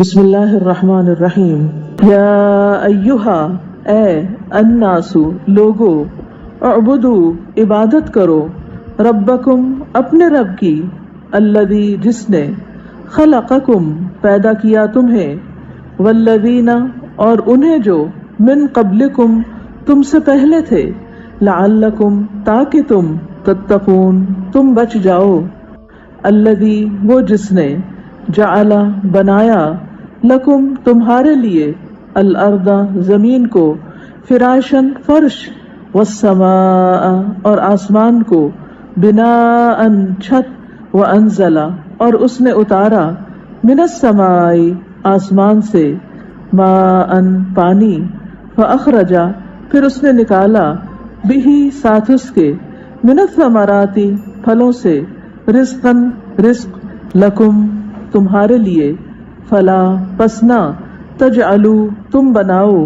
بسم اللہ الرحمن الرحیم۔ یا ایہا، اے الناسو، لوگو، اعبدو، عبادت کرو، ربکم، اپنے رب کی، الذی، جس نے، خلقکم، پیدا کیا تمہیں، والذین، اور انہیں جو، من قبلکم، تم سے پہلے تھے، لعلکم، تاکہ تم، تتقون، تم بچ جاؤ، الذی، وہ جس نے، جعل، بنایا، لکم، تمہارے لیے، الارض، زمین کو، فراشن، فرش، والسماء، اور آسمان کو، بناء، چھت، وانزل، اور اس نے اتارا، من السماء، آسمان سے، ماء، پانی، فاخرج، پھر اس نے نکالا، بہ، ساتھ اس کے، من الثمرات، پھلوں سے، رزقا، رزق، لکم، تمہارے لیے، فلا، پس نہ، تجعلوا، تم بناؤ،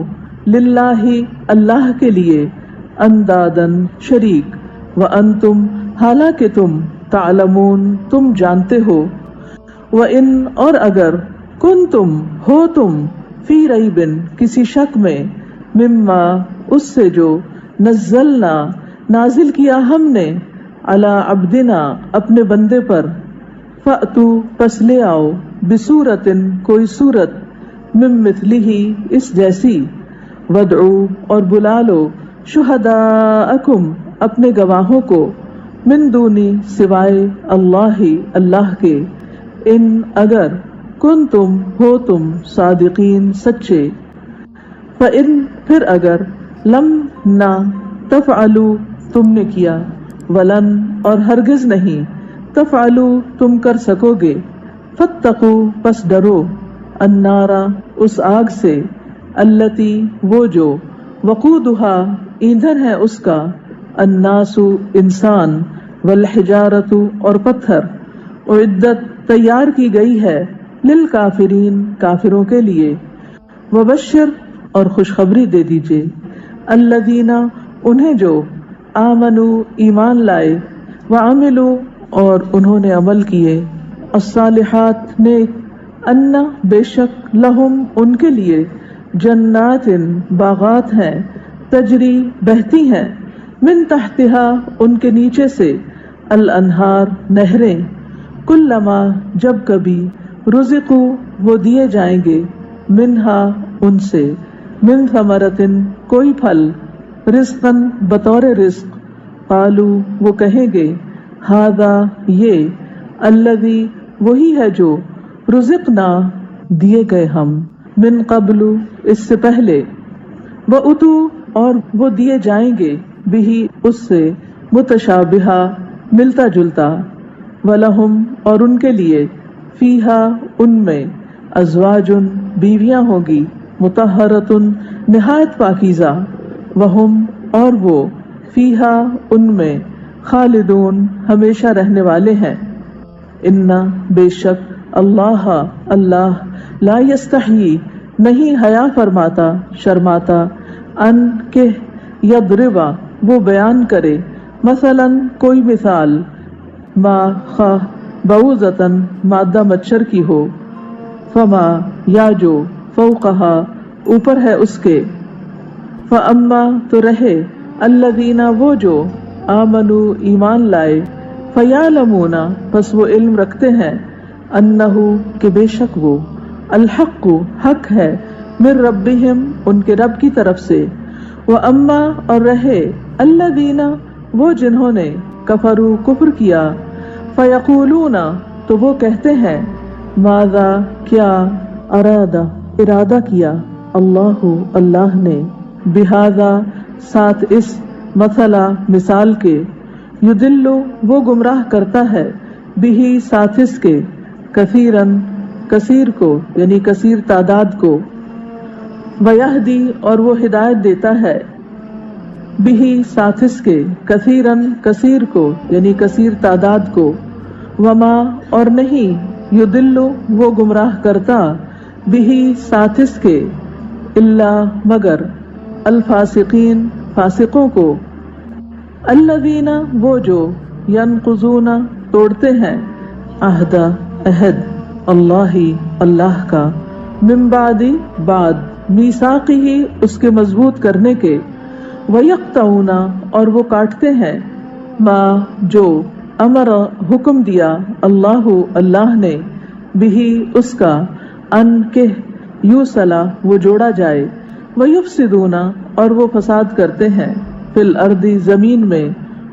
للہ، اللہ کے لیے، اندادن، شریک، وانتم، حالانکہ تم، تعلمون، تم جانتے ہو، وان، اور اگر، کنتم، ہو تم، فی ریب، کسی شک میں، مما، اس سے جو، نزلنا، نازل کیا ہم نے، علی عبدنا، اپنے بندے پر، فأتوا، پس لے آؤ، بسورۃ، کوئی سورت، من مثلہ، اس جیسی، وادعوا، اور بلا لو، شہداءکم، اپنے گواہوں کو، من دونی، سوائے، اللہ، اللہ کے، ان، اگر، کنتم، ہو تم، صادقین، سچے، فإن، پھر اگر، لم، نہ، تفعلوا، تم نے کیا، ولن، اور ہرگز نہیں، تفعلوا، تم کر سکو گے، فاتقوا، پس ڈرو، النار، اس آگ سے، التی، وہ جو، وقودها، ایندھن ہے اس کا، الناس، انسان، والحجارۃ، اور پتھر، اعدت، تیار کی گئی ہے، للکافرین، کافروں کے لیے، وبشر، اور خوشخبری دے دیجئے، الذین، انہیں جو، آمنوا، ایمان لائے، وعملوا، اور انہوں نے عمل کیے، الصالحات، نیک، ان، بے شک، لہم، ان کے لیے، جنات، باغات ہیں، تجری، بہتی ہیں، من تحتها، ان کے نیچے سے، الانہار، نہریں، کلما، جب کبھی، رزقوا، وہ دیے جائیں گے، منہا، ان سے، من ثمرۃ، کوئی پھل، رزقا، بطور رزق، قالوا، وہ کہیں گے، ھذا، یہ، الذی، وہی ہے جو، رزقنا، دیے گئے ہم، من قبل، اس سے پہلے، واتوا، اور وہ دیے جائیں گے، بہ، اس سے، متشابہا، ملتا جلتا، ولہم، اور ان کے لیے، فیہا، ان میں، ازواج، بیویاں ہوں گی، مطہرۃ، نہایت پاکیزہ، وہم، اور وہ، فیہا، ان میں، خالدون، ہمیشہ رہنے والے ہیں، ان، بے شک، اللہ، اللہ، لا یستحیی، نہیں حیا فرماتا، شرماتا، ان، کہ، یضربا، وہ بیان کرے، مثلا، کوئی مثال، ما، خواہ، بعوضۃ، مادہ مچھر کی ہو، فما، یا جو، فوقہا، اوپر ہے اس کے، فاما، تو رہے، الذین، وہ جو، آمنوا، ایمان لائے، فیعلمون، پس وہ علم رکھتے ہیں، انہ، کہ بے شک وہ، الحق، حق ہے، من ربہم، ان کے رب کی طرف سے، واما، اور رہے، الذین، وہ جنہوں نے، کفروا، کفر کیا، فیقولون، تو وہ کہتے ہیں، ماذا، کیا، ارادہ کیا، اللہ، اللہ نے، بہذا، ساتھ اس، مثلا، مثال کے، یضل، وہ گمراہ کرتا ہے، بہ، ساتھ اس کے، کثیرن، کثیر کو، یعنی کثیر تعداد کو، ویہدی، اور وہ ہدایت دیتا ہے، بہ، ساتھ اس کے، کثیرن، کثیر کو، یعنی کثیر تعداد کو، وما، اور نہیں، یضل، وہ گمراہ کرتا، بہ، ساتھ اس کے، الا، مگر، الفاسقین، فاسقوں کو، الذین، وہ جو، ینقضون، توڑتے ہیں، عہد، عہد، اللہ، اللہ کا، من بعدی بعد میثاقہ اس کے مضبوط کرنے کے، ویقطعون اور وہ کاٹتے ہیں، ما جو امر حکم دیا اللہ اللہ نے، بہی اس کا، ان کہ یوصلا وہ جوڑا جائے، ویفسدون اور وہ فساد کرتے ہیں، فی الارض زمین میں،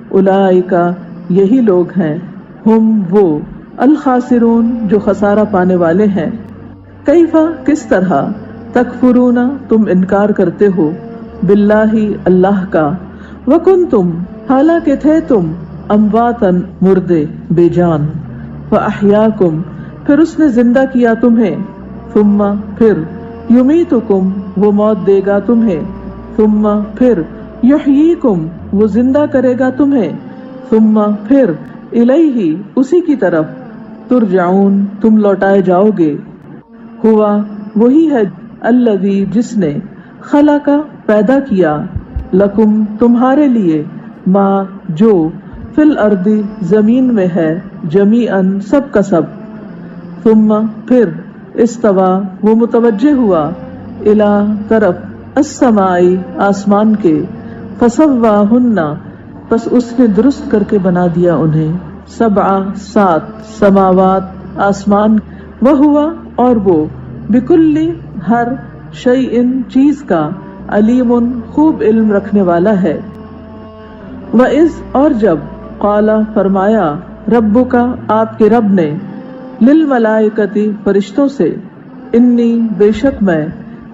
اولئک یہی لوگ ہیں، ہم وہ، الخاسرون جو خسارہ پانے والے ہیں۔ کیفا کس طرح، تکفرون تم انکار کرتے ہو، باللہ اللہ کا، وکنتم حالانکہ تھے تم، امواتن مردے بے جان، فاحیاکم پھر اس نے زندہ کیا تمہیں، ثم پھر، یمیتکم وہ موت دے گا تمہیں، ثم پھر، یحییکم وہ زندہ کرے گا تمہیں، ثم پھر، الیہ اسی کی طرف، ترجعون تم لوٹائے جاؤ گے۔ ہوا وہی ہے، الذی جس نے، خلق پیدا کیا، لکم تمہارے لیے، ما جو، فی الارض زمین میں ہے، جمیعاً سب کا سب، ثم پھر، استوا وہ متوجہ ہوا، الی طرف، السماء آسمان کے، فسواہن پس اس نے درست کر کے بنا دیا انہیں، سبع سات، سماوات آسمان، وہوا اور وہ، بکل ہر، شیء چیز کا، علیم خوب علم رکھنے والا ہے۔ وَإِذْ اور جب، قال فرمایا، ربک آپ کے رب نے، للملائکۃ فرشتوں سے، انی بے شک میں،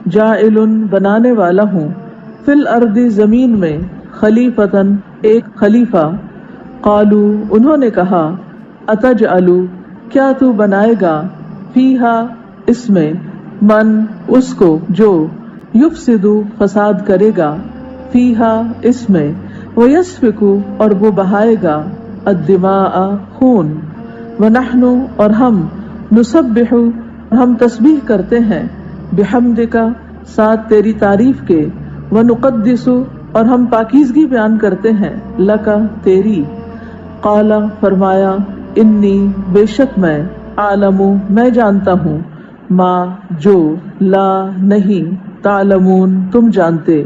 جاعل بنانے والا ہوں، فی الارض زمین میں، خلیفتاً ایک خلیفہ، قالو انہوں نے کہا، اتجعل کیا تو بنائے گا، فیہا اس میں، من اس کو جو، یفسد فساد کرے گا، فیہا اس میں، ویسفک اور وہ بہائے گا، الدماء خون، ونحن اور ہم، نسبح ہم تسبیح کرتے ہیں، بحمدک ساتھ تیری تعریف کے، ونقدس اور ہم پاکیزگی بیان کرتے ہیں، لک تیری، قال فرمایا، انی بے شک میں، اعلم میں جانتا ہوں، ما جو، لا نہیں، تعلمون تم جانتے۔